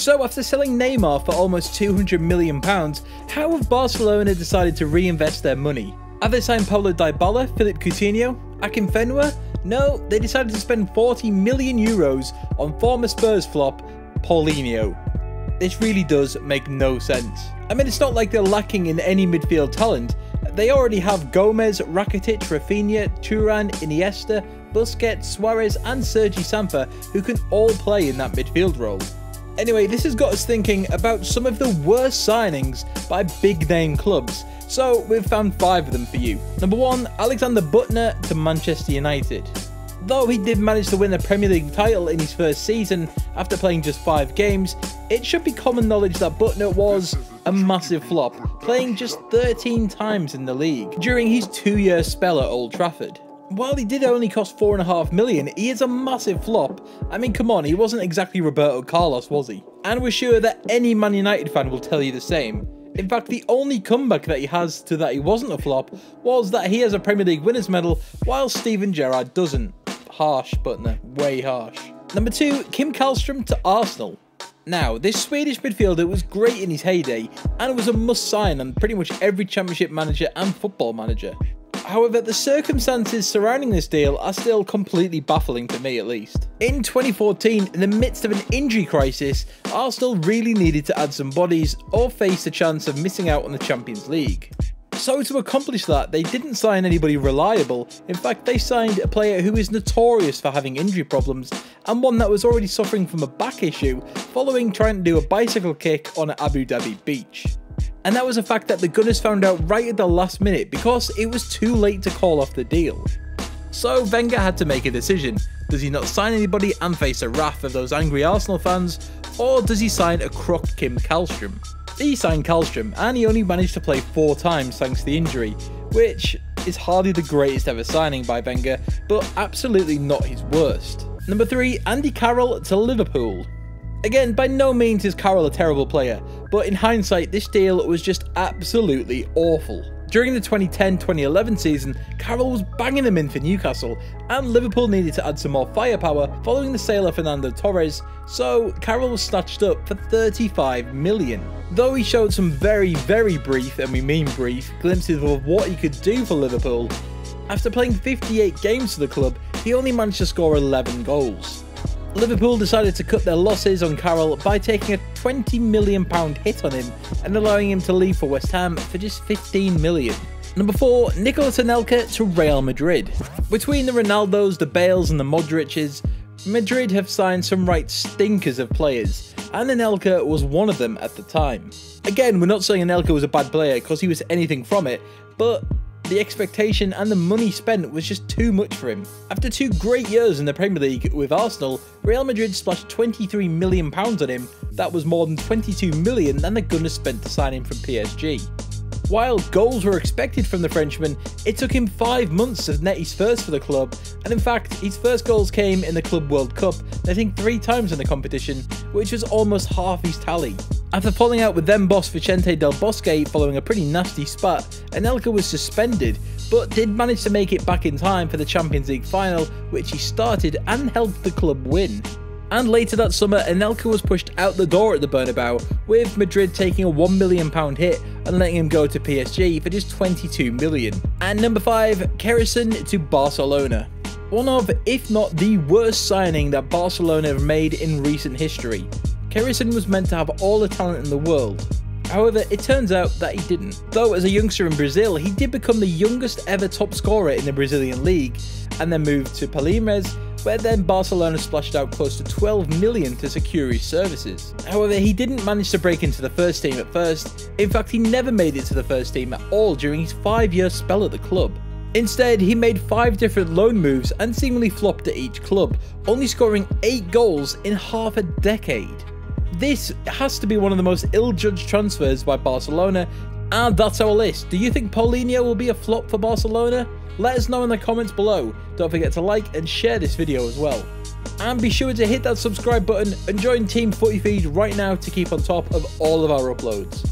So after selling Neymar for almost £200 million, how have Barcelona decided to reinvest their money? Have they signed Paulo Dybala, Philippe Coutinho, Akinfenwa? No, they decided to spend €40 million on former Spurs flop Paulinho. This really does make no sense. I mean, it's not like they're lacking in any midfield talent. They already have Gomez, Rakitic, Rafinha, Thuram, Iniesta, Busquets, Suarez and Sergi Samper, who can all play in that midfield role. Anyway, this has got us thinking about some of the worst signings by big name clubs, so we've found 5 of them for you. Number 1, Alexander Butner to Manchester United. Though he did manage to win the Premier League title in his first season after playing just 5 games, it should be common knowledge that Butner was a massive flop, playing just 13 times in the league during his 2-year spell at Old Trafford. While he did only cost £4.5 million, he is a massive flop. I mean, come on, he wasn't exactly Roberto Carlos, was he? And we're sure that any Man United fan will tell you the same. In fact, the only comeback that he has to that he wasn't a flop was that he has a Premier League winners medal, while Steven Gerrard doesn't. Harsh, Butner, way harsh. Number 2, Kim Källström to Arsenal. Now, this Swedish midfielder was great in his heyday and was a must-sign on pretty much every Championship manager and Football Manager. However, the circumstances surrounding this deal are still completely baffling to me, at least. In 2014, in the midst of an injury crisis, Arsenal really needed to add some bodies or face the chance of missing out on the Champions League. So to accomplish that, they didn't sign anybody reliable. In fact, they signed a player who is notorious for having injury problems, and one that was already suffering from a back issue following trying to do a bicycle kick on an Abu Dhabi beach. And that was a fact that the Gunners found out right at the last minute because it was too late to call off the deal. So Wenger had to make a decision. Does he not sign anybody and face the wrath of those angry Arsenal fans, or does he sign a crook Kim Källström? He signed Källström, and he only managed to play 4 times thanks to the injury, which is hardly the greatest ever signing by Wenger, but absolutely not his worst. Number 3, Andy Carroll to Liverpool. Again, by no means is Carroll a terrible player, but in hindsight this deal was just absolutely awful. During the 2010-2011 season, Carroll was banging them in for Newcastle, and Liverpool needed to add some more firepower following the sale of Fernando Torres, so Carroll was snatched up for £35 million. Though he showed some very brief, and we mean brief, glimpses of what he could do for Liverpool, after playing 58 games for the club, he only managed to score 11 goals. Liverpool decided to cut their losses on Carroll by taking a £20 million hit on him and allowing him to leave for West Ham for just £15 million. Number 4, Nicolas Anelka to Real Madrid. Between the Ronaldos, the Bales and the Modric's, Madrid have signed some right stinkers of players, and Anelka was one of them at the time. Again, we're not saying Anelka was a bad player because he was anything from it, but the expectation and the money spent was just too much for him. After 2 great years in the Premier League with Arsenal, Real Madrid splashed £23 million on him. That was more than £22 million than the Gunners spent to sign him from PSG. While goals were expected from the Frenchman, it took him 5 months to net his first for the club, and in fact, his first goals came in the Club World Cup, netting 3 times in the competition, which was almost half his tally. After falling out with then boss Vicente Del Bosque following a pretty nasty spat, Anelka was suspended, but did manage to make it back in time for the Champions League final, which he started and helped the club win. And later that summer, Anelka was pushed out the door at the Bernabeu, with Madrid taking a £1 million hit and letting him go to PSG for just £22 million. And number 5, Kerrison to Barcelona. One of, if not the worst signing that Barcelona have made in recent history. Kerrison was meant to have all the talent in the world. However, it turns out that he didn't. Though as a youngster in Brazil, he did become the youngest ever top scorer in the Brazilian league, and then moved to Palmeiras, where then Barcelona splashed out close to £12 million to secure his services. However, he didn't manage to break into the first team at first. In fact, he never made it to the first team at all during his 5-year spell at the club. Instead, he made 5 different loan moves and seemingly flopped at each club, only scoring 8 goals in half a decade. This has to be one of the most ill-judged transfers by Barcelona, and that's our list. Do you think Paulinho will be a flop for Barcelona? Let us know in the comments below. Don't forget to like and share this video as well. And be sure to hit that subscribe button and join Team Footy Feed right now to keep on top of all of our uploads.